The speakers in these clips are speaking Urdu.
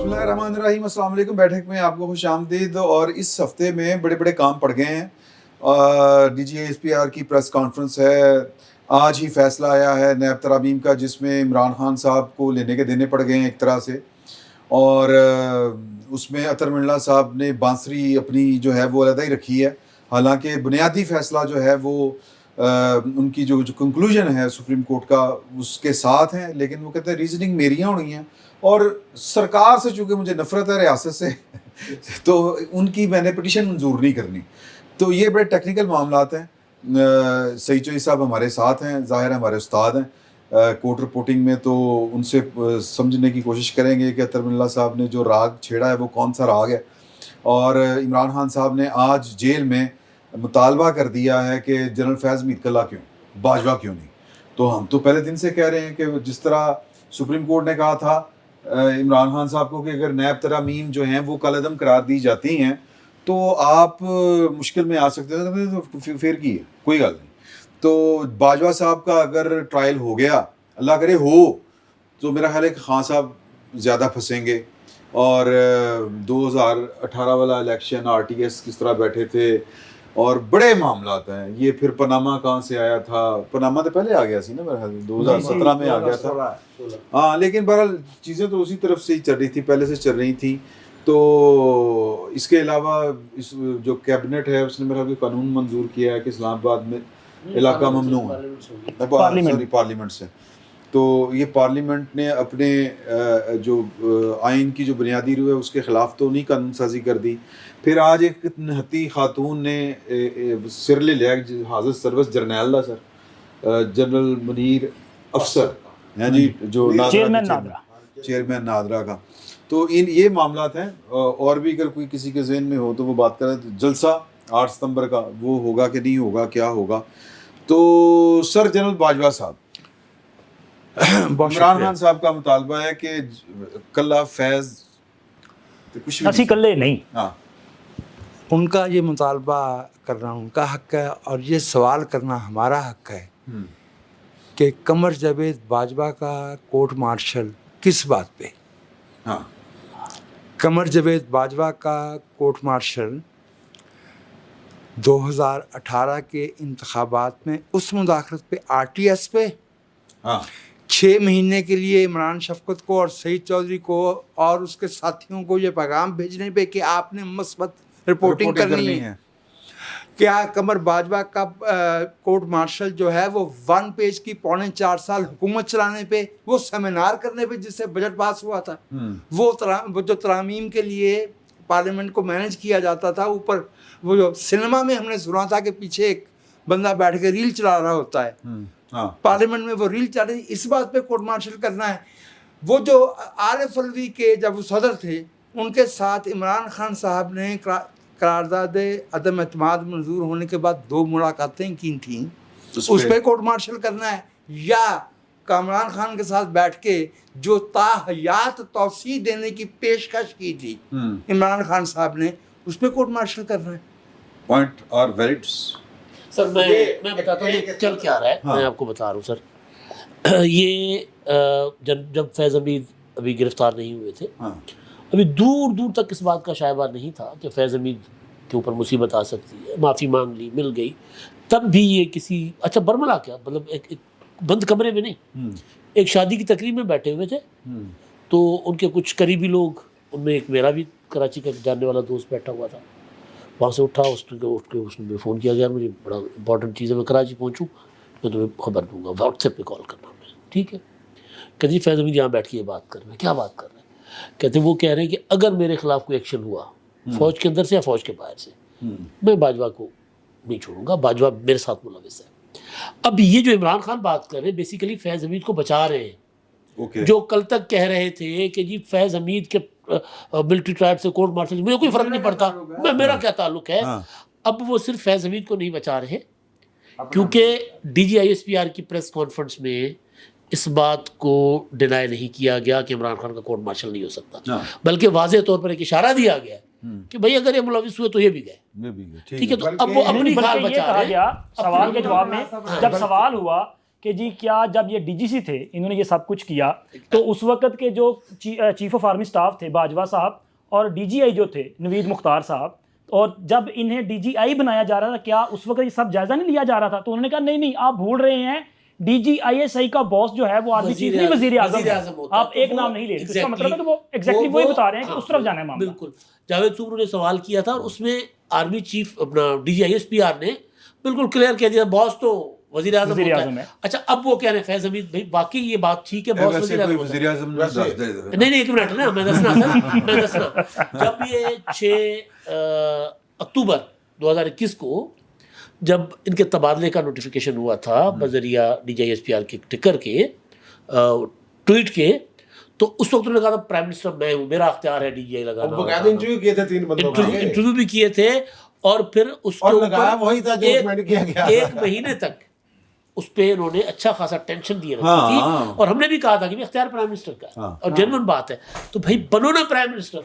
بسم اللہ الرحمن الرحیم. السلام علیکم. بیٹھک میں آپ کو خوش آمدید. اور اس ہفتے میں بڑے بڑے کام پڑ گئے ہیں. D G S P R کی پریس کانفرنس ہے. آج ہی فیصلہ آیا ہے نیب ترامیم کا, جس میں عمران خان صاحب کو لینے کے دینے پڑ گئے ہیں ایک طرح سے. اور اس میں عطر منڈلا صاحب نے بانسری اپنی جو ہے وہ علیحدہ ہی رکھی ہے. حالانکہ بنیادی فیصلہ جو ہے وہ ان کی جو کنکلوژن ہے سپریم کورٹ کا اس کے ساتھ ہیں, لیکن وہ کہتے ہیں ریزننگ میریاں ہونی ہیں. اور سرکار سے چونکہ مجھے نفرت ہے ریاست سے تو ان کی میں نے پٹیشن منظور نہیں کرنی. تو یہ بڑے ٹیکنیکل معاملات ہیں. سعید چوہی صاحب ہمارے ساتھ ہیں, ظاہر ہے ہمارے استاد ہیں کورٹ رپورٹنگ میں, تو ان سے سمجھنے کی کوشش کریں گے کہ عطر منڈلا صاحب نے جو راگ چھیڑا ہے وہ کون سا راگ ہے. اور عمران خان صاحب نے آج جیل میں مطالبہ کر دیا ہے کہ جنرل فیض میر کلّا کیوں, باجوہ کیوں نہیں. تو ہم تو پہلے دن سے کہہ رہے ہیں کہ جس طرح سپریم کورٹ نے کہا تھا عمران خان صاحب کو کہ اگر نیب ترامیم جو ہیں وہ کالعدم قرار دی جاتی ہیں تو آپ مشکل میں آ سکتے ہیں, تو پھر کی ہے کوئی گل نہیں. تو باجوہ صاحب کا اگر ٹرائل ہو گیا, اللہ کرے ہو, تو میرا خیال ہے کہ خان صاحب زیادہ پھنسیں گے. اور 2018 والا الیکشن آر ٹی ایس کس طرح بیٹھے تھے, اور بڑے معاملات ہیں. یہ پھر پناما کہاں سے آیا تھا, پناما تو پہلے آ گیا سی نا میرا خیال 2017 میں آ گیا تھا. ہاں, لیکن بہرحال چیزیں تو اسی طرف سے ہی چل رہی تھی, پہلے سے چل رہی تھی. تو اس کے علاوہ اس جو کیبنٹ ہے اس نے میرا قانون منظور کیا ہے کہ اسلام آباد میں علاقہ ممنوع ہے, پارلیمنٹ سے. تو یہ پارلیمنٹ نے اپنے جو آئین کی جو بنیادی روح ہے اس کے خلاف تو نہیں قانون سازی کر دی. پھر آج ایک نہتی خاتون نے سر لے لیا, حاضر سروس جرنیل دا سر جنرل منیر افسر ہیں جی, جو چیئرمین نادرا کا. تو یہ معاملات ہیں. اور بھی اگر کوئی کسی کے ذہن میں ہو تو وہ بات کریں. جلسہ 8 ستمبر کا وہ ہوگا کہ نہیں ہوگا, کیا ہوگا. تو سر جنرل باجوہ صاحب, عمران خان صاحب کا مطالبہ ہے کہ کلّا فیض کچھ بھی کلے نہیں, ہاں ان کا یہ مطالبہ کرنا ان کا حق ہے, اور یہ سوال کرنا ہمارا حق ہے کہ قمر جاوید باجوہ کا کورٹ مارشل کس بات پہ. ہاں قمر جاوید باجوہ کا کورٹ مارشل 2018 کے انتخابات میں اس مداخلت پہ آر ٹی ایس پہ 6 مہینے کے لیے عمران شفقت کو اور سعید چودھری کو اور اس کے ساتھیوں کو یہ پیغام بھیجنے پہ کہ آپ نے مثبت رپورٹنگ کرنی ہے. کیا قمر باجوہ کا کورٹ مارشل جو ہے وہ 1 پیج کی 4.25 سال حکومت چلانے پہ, وہ سیمینار کرنے پہ جس سے بجٹ پاس ہوا تھا, وہ جو ترامیم کے لیے پارلیمنٹ کو مینیج کیا جاتا تھا, اوپر وہ جو سنیما میں ہم نے سنا تھا کہ پیچھے ایک بندہ بیٹھ کے ریل چلا رہا ہوتا ہے, پارلیمنٹ میں وہ ریل چل رہی, اس بات پہ کورٹ مارشل کرنا ہے. وہ جو عارف الوی کے جب وہ صدر تھے ان کے ساتھ عمران خان صاحب نے قرارداد عدم اعتماد منظور ہونے کے بعد 2 ملاقاتیں کی تھیں, اس پہ کورٹ مارشل کرنا ہے, یا کامران خان کے ساتھ بیٹھ کے جو تاحیات توسیع دینے کی پیشکش کی تھی عمران خان صاحب نے, اس پہ کورٹ مارشل کرنا ہے. پوائنٹ اور ویلڈ. سر میں بتاتا ہوں یہ چل کیا رہا ہے, میں آپ کو بتا رہا ہوں سر. یہ جب فیض حمید ابھی گرفتار نہیں ہوئے تھے, ابھی دور دور تک اس بات کا شائبہ نہیں تھا کہ فیض حمید کے اوپر مصیبت آ سکتی ہے. معافی مانگ لی, مل گئی, تب بھی یہ کسی اچھا برملا کیا مطلب ایک بند کمرے میں نہیں, ایک شادی کی تقریب میں بیٹھے ہوئے تھے. تو ان کے کچھ قریبی لوگ, ان میں ایک میرا بھی کراچی کا جاننے والا دوست بیٹھا ہوا تھا, وہاں سے اٹھا, اس نے فون کیا, یار مجھے بڑا امپورٹنٹ چیز ہے, میں کراچی پہنچوں میں تمہیں خبر دوں گا, واٹس ایپ پہ کال کرنا. میں ٹھیک ہے. کہ جی فیض حمید یہاں بیٹھ کے یہ بات کر رہے ہیں. کیا بات کر رہے ہیں؟ کہتے وہ کہہ رہے ہیں کہ اگر میرے خلاف کوئی ایکشن ہوا فوج کے اندر سے یا فوج کے باہر سے, میں باجوہ کو نہیں چھوڑوں گا, باجوہ میرے ساتھ ملوث ہے. اب یہ جو عمران خان بات کر رہے ہیں بیسیکلی فیض حمید کو بچا رہے ہیں, جو کل تک کہہ رہے تھے کہ جی فیض حمید کے ملٹری ٹرائب سے کورٹ مارشل مجھے کوئی فرق نہیں پڑتا, میرا کیا تعلق ہے. اب وہ صرف فیض حمید کو نہیں بچا رہے, کیونکہ D G I S P R کی پریس کانفرنس میں اس بات کو ڈینائی نہیں کیا گیا کہ عمران خان کا کورٹ مارشل نہیں ہو سکتا, بلکہ واضح طور پر ایک اشارہ دیا گیا کہ بھائی اگر یہ ملوث ہوئے تو یہ بھی گئے. ٹھیک ہے, تو اب وہ اپنی خال بچا رہے ہیں. سوال کے جواب میں جب سوال ہوا کہ جی کیا جب یہ ڈی جی سی تھے انہوں نے یہ سب کچھ کیا تو اس وقت کے جو چیف آف آرمی سٹاف تھے باجوہ صاحب اور ڈی جی آئی جو تھے نوید مختار صاحب، اور جب انہیں ڈی جی آئی بنایا جا رہا تھا کیا اس وقت یہ سب جائزہ نہیں لیا جا رہا تھا؟ تو انہوں نے کہا نہیں آپ بھول رہے ہیں، D G I S I کا باس جو ہے وہ آرمی چیف نہیں وزیر اعظم ہے، آپ ایک نام نہیں لے رہے، اس کا مطلب ہے کہ وہ ایگزیکٹلی وہی بتا رہے ہیں کہ اس طرف جانا ہے معاملہ۔ بالکل جاوید سوبرو نے سوال کیا تھا اور اس میں آرمی چیف اپنا D G I S P R نے بالکل کلیئر کہہ دیا باس تو وزیر اعظم ہوتا ہے۔ اچھا اب وہ کہہ رہے ہیں فیض حمید بھائی واقعی یہ بات ٹھیک ہے باس وزیر اعظم نہیں ایک منٹ نا میں دسنا جب یہ 6 اکتوبر 2021 کو جب ان کے تبادلے کا نوٹیفیکیشن ہوا تھا بذریعہ D G I S P R کے ٹکر کے ٹویٹ کے، تو اس وقت انہوں نے کہا تھا پرائم منسٹر میں ہوں، میرا اختیار ہے ڈی جی آئی لگانا، انٹرویو کیے تھے 3 بندوں کا، انٹرویو بھی کیے تھے، اور پھر اس کے وہی تھا جو ریکمینڈ کیا گیا 1 مہینے تک اس پہ انہوں نے اچھا خاصا ٹینشن دیے رکھی تھی، اور ہم نے بھی کہا تھا کہ اختیار پرائم منسٹر کا ہے اور جینوئن بات ہے، تو بھائی بنو نا پرائم منسٹر،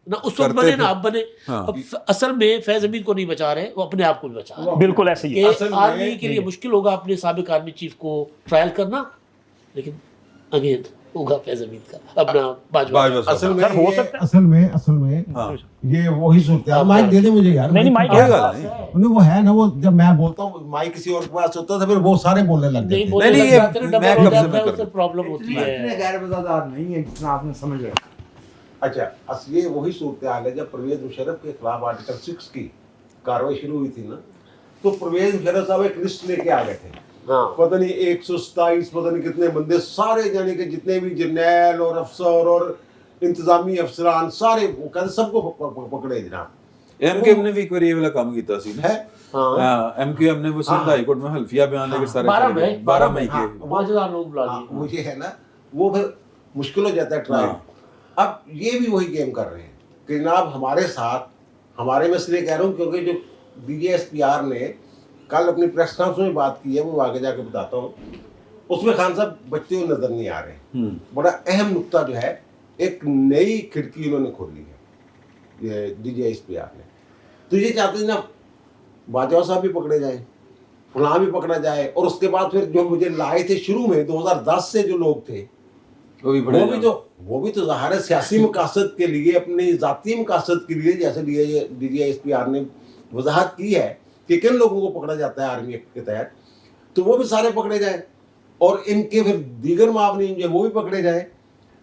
نہ اس وقت بنے نہ اب بنے۔ اب اصل میں فیض حمید کو نہیں بچا رہے، وہ اپنے آپ کو بھی بچا رہے، بالکل ایسے ہی ہے۔ آرمی کے لیے مشکل ہوگا اپنے سابق آرمی چیف کو ٹرائل کرنا، لیکن اگین ہوگا فیض حمید کا اپنا باجوہ۔ اصل میں یہ وہی صورتحال، مائک دے دیں مجھے یار، نہیں مائک وہ ہے نا، وہ جب میں بولتا ہوں مائک کسی اور کے پاس ہوتا ہے پھر وہ سارے بولنے لگ نہیں جاتے بولنے لگ جاتے ہیں، ڈبل ہو جاتا ہے، اس سے پرابلم ہوتی ہے۔ اتنے غیر وفادار نہیں ہے جتنا آپ نے سمجھ رکھا۔ اچھا اصل یہ وہی صورتحال ہے جب پرویز مشرف کے خلاف آرٹیکل 6 کی کاروائی شروع ہوئی تھی نا، تو پرویز مشرف صاحب ایک لسٹ لے کے آ گئے تھے، پتہ نہیں 127 پتہ نہیں کتنے بندے، سارے یعنی کہ جتنے بھی جرنیل اور افسر اور انتظامی افسران سارے وہ کہتے سب کو پکڑے جناب۔ ایم کیو ایم نے بھی ایک بار یہ والا کام کیتا سی نا، ایم کیو ایم نے وہ سندھ ہائی کورٹ میں حلفیہ بیان لے کے سارے 12 مئی کے 5000 لوگ بلا لیے، وہ یہ ہے نا، وہ پھر مشکل ہو جاتا ہے ٹرائل۔ اب یہ بھی وہی گیم کر رہے ہیں کہ جناب ہمارے ساتھ، ہمارے میں اس لیے کہہ رہا ہوں کیونکہ جو D G S P R نے کل اپنی پریس کانفرنس میں بات کی ہے، وہ آگے جا کے بتاتا ہوں، اس میں خان صاحب بچتے ہوئے نظر نہیں آ رہے۔ بڑا اہم نقطہ جو ہے، ایک نئی کھڑکی انہوں نے کھولی ہے یہ D G S P R نے، تو یہ چاہتے ہیں نا باجوہ صاحب بھی پکڑے جائیں، فلاں بھی پکڑا جائے، اور اس کے بعد پھر جو مجھے لائے تھے شروع میں 2010 سے جو لوگ تھے وہ بھی تو ظاہر ہے سیاسی مقاصد کے لیے، اپنی ذاتی مقاصد کے لیے، جیسے D G S P R نے وضاحت کی ہے کہ کن لوگوں کو پکڑا جاتا ہے آرمی ایکٹ کے تحت، تو وہ بھی سارے پکڑے جائیں، اور ان کے پھر دیگر معاونین جو وہ بھی پکڑے جائیں،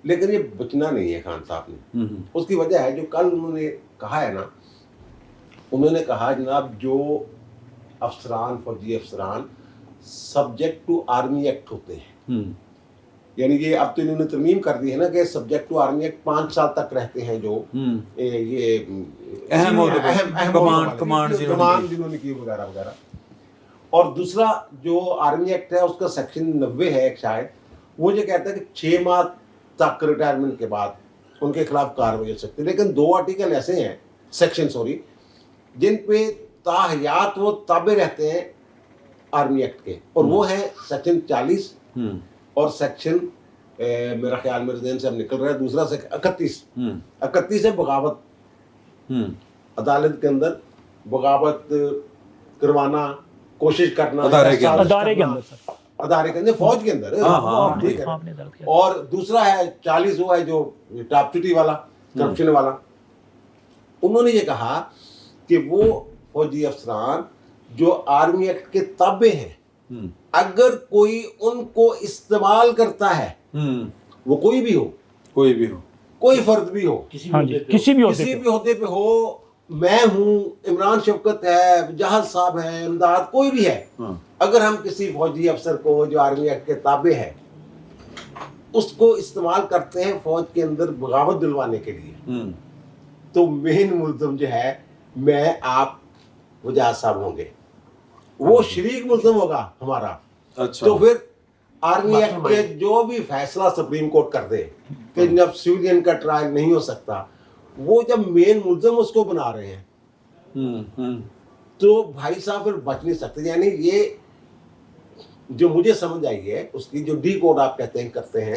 لیکن یہ بچنا نہیں ہے خان صاحب نے۔ اس کی وجہ ہے جو کل انہوں نے کہا ہے نا، انہوں نے کہا جناب جو افسران، فوجی افسران سبجیکٹ ٹو آرمی ایکٹ ہوتے ہیں، یعنی یہ اب تو انہوں نے ترمیم کر دی ہے نا کہ سبجیکٹ ٹو آرمی ایکٹ 5 سال تک رہتے ہیں، جو یہ کمانڈ جنہوں نے کی وغیرہ وغیرہ۔ اور دوسرا جو آرمی ایکٹ ہے اس کا سیکشن 90 ہے ایک شاید، وہ یہ کہتا ہے کہ 6 ماہ تک ریٹائرمنٹ کے بعد ان کے خلاف کارروائی ہو سکتی ہے، لیکن 2 آرٹیکل ایسے ہیں، سیکشن جن پہ تاحیات وہ تابع رہتے ہیں آرمی ایکٹ کے، اور وہ ہیں سیکشن 40 اور سیکشن میرا خیال میرے ذہن سے اب نکل رہا ہے دوسرا سے 31 ہے بغاوت، عدالت کے اندر بغاوت کروانا، کوشش کرنا ادارے کے اندر، فوج کے اندر، اور دوسرا ہے 40 وہ ہے جو ٹاپ سٹی والا، کرپشن والا۔ انہوں نے یہ کہا کہ وہ فوجی افسران جو آرمی ایکٹ کے تابع ہیں، اگر کوئی ان کو استعمال کرتا ہے، وہ کوئی بھی ہو، کوئی فرد بھی ہو، کسی بھی عہدے پہ ہو، میں ہوں، عمران شفقت ہے، جہاز صاحب ہے، امداد کوئی بھی ہے، اگر ہم کسی فوجی افسر کو جو آرمی ایکٹ کے تابع ہے اس کو استعمال کرتے ہیں فوج کے اندر بغاوت دلوانے کے لیے، تو مین ملزم جو ہے میں آپ وجاہت صاحب ہوں گے، وہ شریک ملزم ہوگا ہمارا۔ تو پھر آرمی ایکٹ کے جو بھی فیصلہ سپریم کورٹ کر دے کہ جب سویلین کا ٹرائل نہیں ہو سکتا، وہ جب مین ملزم اس کو بنا رہے ہیں تو بھائی صاحب پھر بچ نہیں سکتے۔ یعنی یہ جو مجھے سمجھ آئی ہے اس کی جو ڈی کوڈ آپ کہتے ہیں کرتے ہیں،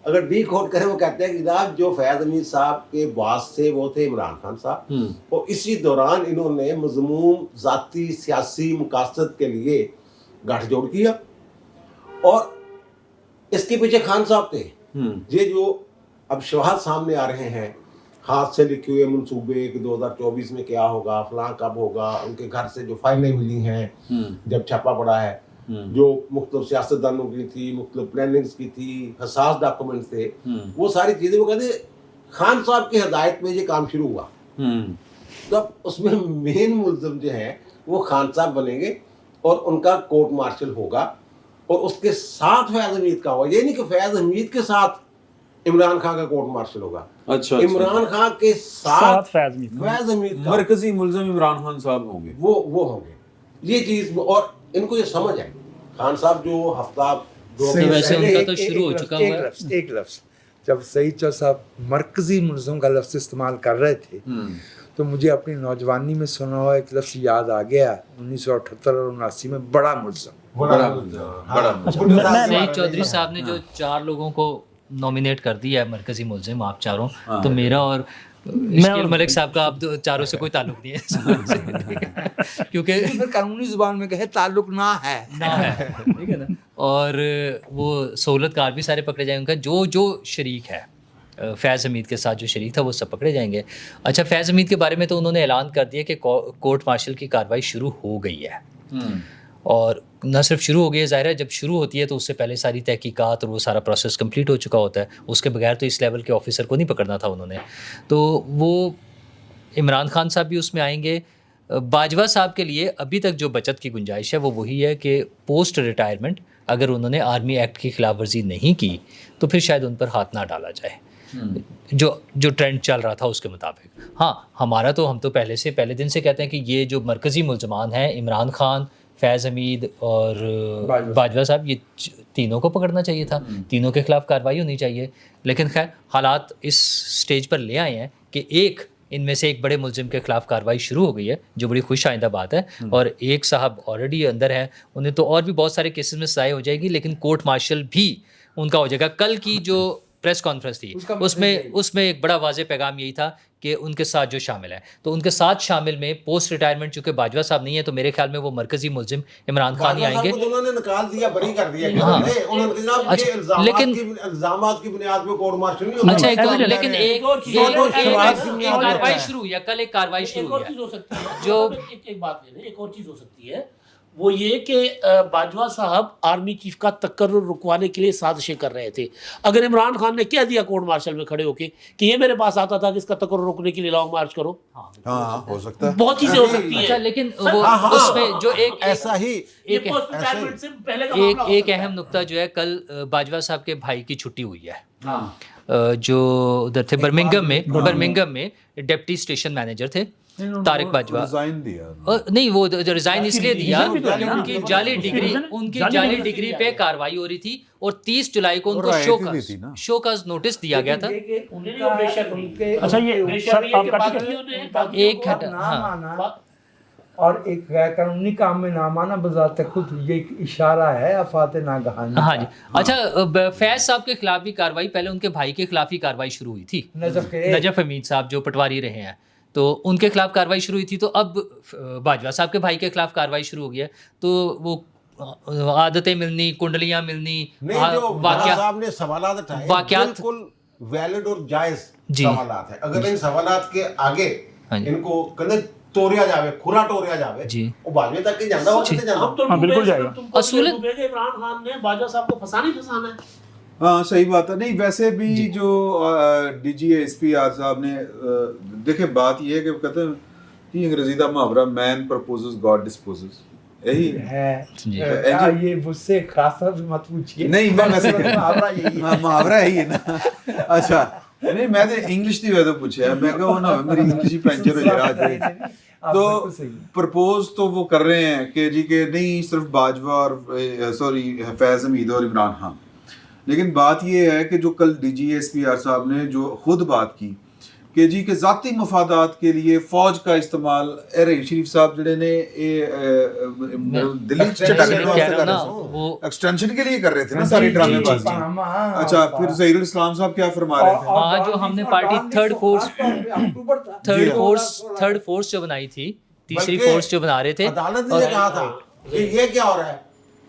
اگر ڈی کوڈ کریں وہ کہتے ہیں کہ جناب جو فیاض حمید صاحب کے باس تھے وہ تھے عمران خان صاحب، اور اسی دوران انہوں نے مذموم ذاتی سیاسی مقاصد کے لیے گٹھ جوڑ کیا، اور اس کے پیچھے خان صاحب تھے. یہ جو اب شواہد سامنے آ رہے ہیں, ہاتھ سے لکھے ہوئے منصوبے کہ 2024 میں کیا ہوگا, فلاں کب ہوگا, ان کے گھر سے جو فائلیں ملی ہیں جب چھاپا پڑا ہے, جو مختلف سیاستدانوں کی تھی, مختلف پلاننگز کی تھی, حساس ڈاکومنٹس تھے, وہ ساری چیزیں وہ کہتے خان صاحب کی ہدایت میں یہ کام شروع ہوا. تو اب اس میں مین ملزم جو ہیں وہ خان صاحب بنیں گے اور ان کا کورٹ مارشل ہوگا, اور اس کے ساتھ فیض حمید کا ہوگا. یہ نہیں کہ فیض حمید کے ساتھ عمران خان کا کورٹ مارشل ہوگا, اچھا عمران خان کے ساتھ فیض حمید کا مرکزی ملزم عمران خان صاحب ہوں گے, وہ ہوں گے. یہ چیز, اور ان کو یہ سمجھ ہے. خان صاحب جو ہفتہ ویسے ان کا تو شروع ہو چکا ہوا ہے. ایک لفظ جب سعید چودھری صاحب مرکزی ملزم کا لفظ استعمال کر رہے تھے تو مجھے اپنی نوجوانی میں سنا ہوا ایک لفظ یاد آ گیا, 1978 اور 1979 میں بڑا ملزم. سعید چودھری صاحب نے جو 4 لوگوں کو نامینیٹ کر دیا ہے مرکزی ملزم, آپ چاروں, تو میرا اور اشکیل ملک صاحب کا آپ چاروں سے کوئی تعلق نہیں ہے, کیونکہ قانونی زبان میں کہے تعلق نہ ہے, ٹھیک ہے نا. اور وہ سہولت کار بھی سارے پکڑے جائیں گے, جو شریک ہے فیض حمید کے ساتھ جو شریک تھا وہ سب پکڑے جائیں گے. اچھا, فیض حمید کے بارے میں تو انہوں نے اعلان کر دیا کہ کورٹ مارشل کی کارروائی شروع ہو گئی ہے, اور نہ صرف شروع ہو گئی ہے, ظاہر ہے جب شروع ہوتی ہے تو اس سے پہلے ساری تحقیقات اور وہ سارا پروسیس کمپلیٹ ہو چکا ہوتا ہے. اس کے بغیر تو اس لیول کے آفیسر کو نہیں پکڑنا تھا انہوں نے. تو وہ عمران خان صاحب بھی اس میں آئیں گے. باجوہ صاحب کے لیے ابھی تک جو بچت کی گنجائش ہے وہ وہی ہے کہ پوسٹ ریٹائرمنٹ اگر انہوں نے آرمی ایکٹ کی خلاف ورزی نہیں کی تو پھر شاید ان پر ہاتھ نہ ڈالا جائے, جو ٹرینڈ چل رہا تھا اس کے مطابق. ہاں, ہم تو پہلے دن سے کہتے ہیں کہ یہ جو مرکزی ملزمان ہیں, عمران خان, فیض حمید اور باجوہ صاحب, یہ تینوں کو پکڑنا چاہیے تھا, تینوں کے خلاف کارروائی ہونی چاہیے. لیکن خیر حالات اس سٹیج پر لے آئے ہیں کہ ان میں سے ایک بڑے ملزم کے خلاف کارروائی شروع ہو گئی ہے, جو بڑی خوش آئندہ بات ہے. اور ایک صاحب آلریڈی اندر ہے, انہیں تو اور بھی بہت سارے کیسز میں سزائیں ہو جائے گی, لیکن کورٹ مارشل بھی ان کا ہو جائے گا. کل کی جو پریس کانفرنس تھی اس میں ایک بڑا واضح پیغام یہی تھا کہ ان کے ساتھ جو شامل ہیں, تو ان کے ساتھ شامل میں پوسٹ ریٹائرمنٹ چونکہ باجوہ صاحب نہیں ہے تو میرے خیال میں وہ مرکزی ملزم عمران خان ہی آئیں گے. انہوں نے نکال دیا, بری کر دیا, الزامات کی بنیاد پہ کورٹ مارشل نہیں ہونا. اچھا, لیکن ایک کارروائی شروع ہوئی ہے, کل ایک کارروائی شروع ہوئی ہے. جو ایک بات لے لیں, ایک اور چیز ہو سکتی ہے, وہ یہ کہ باجوہ صاحب آرمی چیف کا تقرر رکوانے کے لیے سازشیں کر رہے تھے. اگر عمران خان نے کہہ دیا کورٹ مارشل میں کھڑے ہو کے کہ یہ میرے پاس آتا تھا کہ اس کا تقرر روکنے کے لیے لانگ مارچ کرو, ہاں ہو سکتا ہے, بہت چیزیں ہو سکتی ہیں. لیکن وہ اس میں جو ایسا ہی ایک اہم نقطہ جو ہے, کل باجوہ صاحب کے بھائی کی چھٹی ہوئی ہے, جو ادھر تھے برمنگم میں ڈپٹی اسٹیشن مینیجر تھے طارق باجوہ. نہیں, وہ ریزائن اس لیے دیا کہ ان کی جعلی ڈگری پہ کارروائی ہو رہی تھی, اور 30 جولائی کو ان کو شوکاز نوٹس دیا گیا تھا. اچھا, یہ ایک گھنٹہ اور ایک غیر قانونی کام میں نام آنا بذات خود یہ ایک اشارہ ہے افات ناگہانی. ہاں جی. اچھا, فیض صاحب کے خلاف بھی کارروائی, پہلے ان کے بھائی کے خلاف ہی کارروائی شروع ہوئی تھی, نجف حمید صاحب جو پٹواری رہے ہیں, تو ان کے خلاف کارروائی شروع ہوئی تھی. تو اب باجوہ صاحب کے بھائی کے خلاف کارروائی شروع ہو گئی ہے, تو وہ عادتیں ملنی, کنڈلیاں ملنی, واقعات بالکل ویلڈ اور جائز سوالات ہیں. اگر ان سوالات کے آگے ان کو توڑیا جاوے, کھرا ٹوریا جاوے, وہ باجوہ تک ہی جاندہ ہوتا ہے. ہاں بالکل جائے گا. اصول عمران خان نے باجوہ صاحب کو پھنسانا ہے. ہاں صحیح بات ہے. نہیں ویسے بھی جو D G S P R صاحب نے, دیکھیں بات یہ ہے کہ کہتے ہیں کہ انگریزی کا محاورہ مین پرپوزز گاڈ ڈسپوزز, یہی ہے. یہ مجھ سے خاصا بھی مت پوچھیے, نہیں میں ویسے محاورہ یہی ہے نا. اچھا, نہیں میں نے انگلش دی وجہ پوچھا ہے, میں کہا نا میری انگلش ہی پینچر ہو جائے. تو پرپوز تو وہ کر رہے ہیں کہ جی کہ نہیں صرف باجوہ اور سوری فیض حمید اور عمران خان, لیکن بات یہ ہے کہ جو کل D G S P R صاحب نے جو خود بات کی کہ جی کہ ذاتی مفادات کے لیے فوج کا استعمال, شریف صاحب جڑے نے دلی ایکسٹینشن کے لیے کر رہے تھے نا ساری ڈرامے بازی. اچھا, پھر ظہیر الاسلام صاحب کیا فرما رہے تھے؟ ہاں, جو ہم نے پارٹی تھرڈ فورس جو بنائی تھی, تیسری فورس جو بنا رہے تھے, عدالت نے کہا تھا کہ یہ کیا ہو رہا ہے,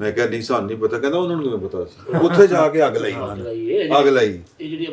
ਮੈਂ ਕਿਹਾ ਨਹੀਂ ਸਾਨੂੰ ਨਹੀਂ ਪਤਾ, ਕਹਿੰਦਾ ਉਹਨਾਂ ਨੂੰ ਕਿਵੇਂ ਪਤਾ ਸੀ, ਉੱਥੇ ਜਾ ਕੇ ਅੱਗ ਲਾਈ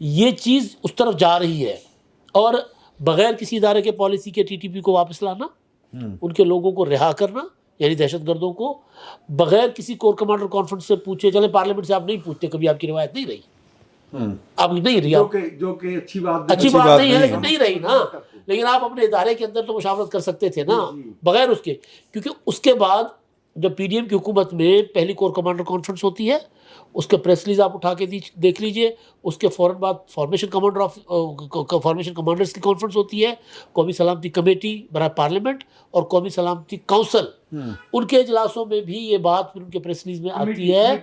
یہ چیز اس طرف جا رہی ہے، اور بغیر کسی ادارے کے پالیسی کے ٹی ٹی پی کو واپس لانا، ان کے لوگوں کو رہا کرنا، یعنی دہشت گردوں کو بغیر کسی کور کمانڈر کانفرنس سے پوچھے، چلے پارلیمنٹ سے آپ نہیں پوچھتے، کبھی آپ کی روایت نہیں رہی، اب نہیں رہی، جو کہ اچھی بات اچھی بات نہیں ہے لیکن نہیں رہی نا، لیکن آپ اپنے ادارے کے اندر تو مشاورت کر سکتے تھے نا بغیر اس کے، کیونکہ اس کے بعد جب پی ڈی ایم کی حکومت میں پہلی کور کمانڈر کانفرنس ہوتی ہے، اس کے پریس ریلیز آپ اٹھا کے دیکھ لیجئے، اس کے فوراً بعد فارمیشن کمانڈرز کی کانفرنس ہوتی ہے، قومی سلامتی کمیٹی برائے پارلیمنٹ اور قومی سلامتی کونسل، ان کے اجلاسوں میں بھی یہ بات پھر ان کے پریس ریلیز میں آتی ہے،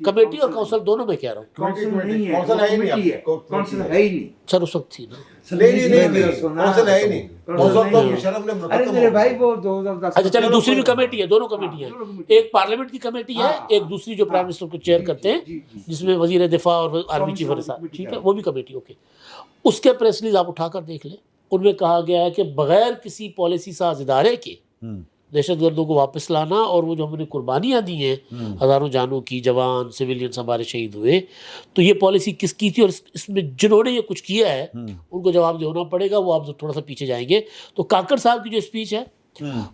کمیٹی اور کونسل دونوں میں کہہ رہا ہوں، کونسل ہے ہی نہیں، سر اس وقت تھی نا، کونسل ہے ہی نہیں، کونسل تو مشرف نے ارے میرے بھائی وہ 2010 اچھا چلے دوسری بھی کمیٹی ہے، دونوں کمیٹی ہیں، ایک پارلیمنٹ کی کمیٹی ہے، ایک دوسری جو پرائم منسٹر کو چیئر کرتے ہیں جس میں وزیر دفاع اور آرمی چیف ٹھیک ہے، وہ بھی کمیٹی، اوکے، اس کے پریس ریلیز آپ اٹھا کر دیکھ لیں، ان میں کہا گیا ہے کہ بغیر کسی پالیسی ساز ادارے کے دہشت گردوں کو واپس لانا، اور وہ جو ہم نے قربانیاں دی ہیں ہزاروں جانوں کی، جوان سویلینز ہمارے شہید ہوئے، تو یہ پالیسی کس کی تھی، اور اس میں جنہوں نے یہ کچھ کیا ہے ان کو جواب دینا پڑے گا، وہ آپ تھوڑا سا پیچھے جائیں گے، تو کاکڑ صاحب کی جو اسپیچ ہے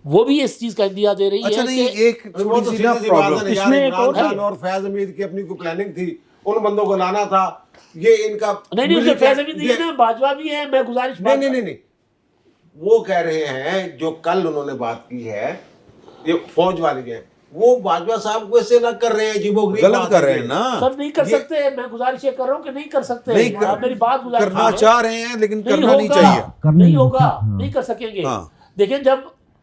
وہ بھی اس چیز کا اندیا دے رہی اچھا ہے نہیں، کہ ایک وہ تو تھوڑی سی نا سیدھی سی بات ہے پرابلم، نا یار، عمران خان اور فیض حمید کی اپنی کوئی پلاننگ تھی، ان بندوں کو لانا تھا، یہ ان کا نہیں فیض حمید نہیں ہے نا، باجوہ بھی ہے، میں گزارش نہیں وہ کہہ رہے ہیں جو کل انہوں نے بات کی ہے، یہ فوج والے جو ہیں وہ باجوہ صاحب کو ایسے نہ کر رہے ہیں، جیبو غریب غلط کر رہے ہیں نا، سب نہیں کر سکتے، میں گزارش یہ کر رہا ہوں کہ نہیں کر سکتے، آپ میری بات گزارش کرنا چاہ رہے ہیں لیکن کرنا نہیں چاہیے، نہیں ہوگا، نہیں کر سکیں گے، دیکھیں جب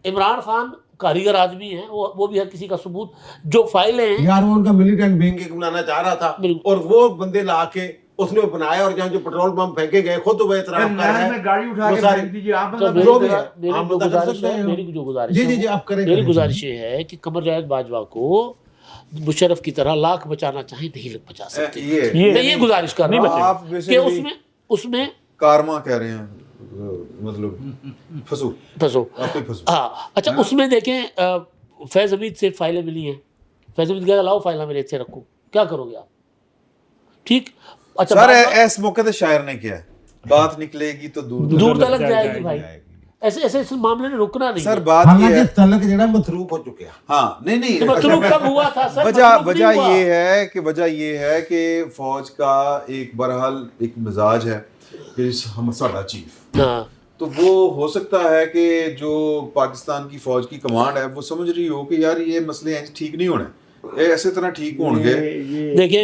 عمران خان کاریگر آدمی ہیں، وہ بھی ہر کسی کا ثبوت، جو فائلیں ہیں یار وہ ان کا ملیٹنٹ ونگ ایک بنانا چاہ رہا تھا، اور وہ بندے لا کے اس نے بنایا، اور جہاں جو پیٹرول پمپ پھینکے گئے خود وہ اعتراف کر ہے، گاڑی اٹھا کے پھینک دیجیے آپ، میری جو گزارش یہ ہے کہ قمر جاوید باجوہ کو مشرف کی طرح لاکھ بچانا چاہیں نہیں بچا سکتے، میں یہ گزارش کر رہا ہوں کہ اس میں کارما کہہ رہے ہیں، مطلب پھنسو ہاں، اچھا اس میں دیکھیں فیض حمید سے فائلیں ملی ہیں، فیض حمید کہا لاؤ فائلیں میرے سے رکھو، کیا کرو گے آپ؟ ٹھیک، اچھا سر ایس موقع تے شاعر نے کیا ہے، بات نکلے گی تو دور تلک جائے گی بھائی، ایسے اس معاملے نے رکنا نہیں سر، بات یہ ہے تلک جڑا متروک ہو چکے ہیں، ہاں نہیں مطلوب کب ہوا تھا سر؟ وجہ یہ ہے کہ فوج کا ایک بہرحال ایک مزاج ہے کہ ہم ساڈا چیف، تو وہ ہو سکتا ہے کہ جو پاکستان کی فوج کی کمانڈ ہے وہ سمجھ رہی ہو کہ یار یہ مسئلے ٹھیک نہیں ہونے، ایسے طرح ٹھیک ہون گے، لیکن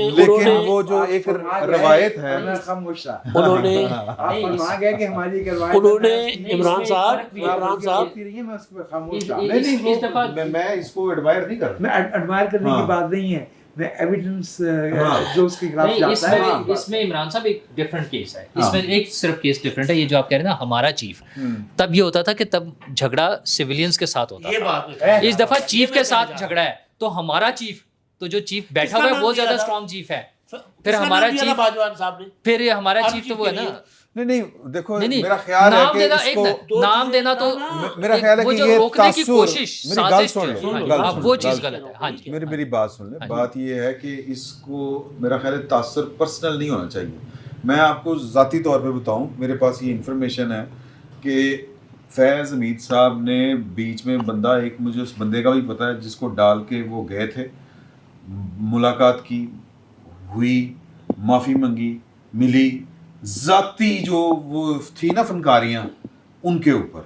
وہ جو ایک روایت ہے انہوں نے عمران صاحب میں اس کو ایڈمائر نہیں کر رہا، میں ایڈمائر کرنے کی بات نہیں ہے، میں ایویڈنس جو اس کے خلاف جاتا ہے، اس میں عمران صاحب ایک ڈیفرنٹ کیس ہے، اس میں ایک صرف کیس ڈیفرنٹ ہے، یہ جو آپ کہہ رہے ہیں نا ہمارا چیف، تب یہ ہوتا تھا کہ تب جھگڑا سویلینز کے ساتھ ہوتا تھا، اس دفعہ چیف کے ساتھ جھگڑا ہے، تو ہمارا چیف، تو جو چیف بیٹھا ہوا ہے وہ زیادہ اسٹرانگ چیف ہے، پھر ہمارا چیف، پھر ہمارا چیف تو وہ ہے نا، نہیں دیکھو میرا خیال ہے کہ اس کو نام دینا تو میرا خیال ہے وہ کہ جو یہ روکنے کی تاثر، کوشش میری گل سازش سن جو ہے، لیں، وہ چیز غلط ہے، ہاں جی، میری بات سن لیں، بات یہ ہے کہ اس کو میرا خیال ہے تاثر پرسنل نہیں ہونا چاہیے، میں آپ کو ذاتی طور پہ بتاؤں، میرے پاس یہ انفارمیشن ہے کہ فیض حمید صاحب نے بیچ میں بندہ ایک، مجھے اس بندے کا بھی پتہ ہے جس کو ڈال کے وہ گئے تھے، ملاقات کی ہوئی، معافی منگی، ملی، ذاتی جو وہ تھی نا فنکاریاں ان کے اوپر،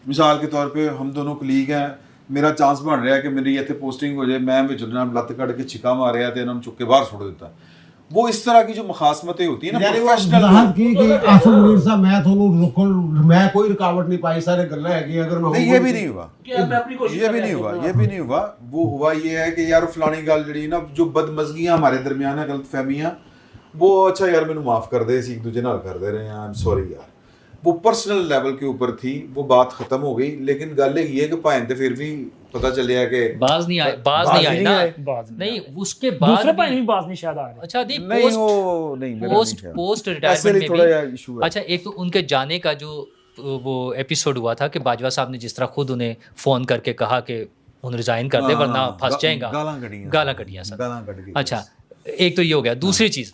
مثال کے طور پہ ہم دونوں کلیگ ہیں، میرا چانس بن رہا ہے کہ میری اتنے پوسٹنگ ہو جائے، میں جناب لت کٹ کے چھکا ماریا تو انہوں نے چک کے باہر چھوڑ دیتا، وہ اس طرح کی جو مخاصمتیں ہوتی ہیں نا وضاحت کی کہ آصف منیر صاحب میں تھانوں میں کوئی رکاوٹ نہیں پائی، سارے گلاں ہے اگر میں نہیں، یہ بھی نہیں ہوا، وہ ہوا یہ ہے کہ یار فلانی گل جڑی نا جو بدمزگیاں ہمارے درمیان ہیں، غلط فہمیاں، وہ اچھا یار مینوں معاف کر دے، اسی ایک دوجے نال کر دے رہے ہیں، آئی ایم سوری یار، وہ پرسنل لیول کے اوپر تھی، وہ بات ختم ہو گئی، لیکن گل یہ ہے کہ پائیں تے پھر بھی پتہ چلیا کہ باز نہیں آئے نا، نہیں اس کے بعد دوسرے پائیں بھی باز نہیں شاید آ رہے، اچھا نہیں پوسٹ ریٹائرمنٹ میں بھی، اچھا ایک تو ان کے جانے کا جو وہ ایپیسوڈ ہوا تھا کہ باجوہ صاحب نے جس طرح خود انہیں فون کر کے کہا کہ انہیں ریزائن کر دے ورنہ پھنس جائیں گا، گالاں کڑیاں سر، اچھا ایک تو یہ ہو گیا، دوسری چیز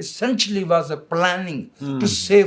essentially was a planning to save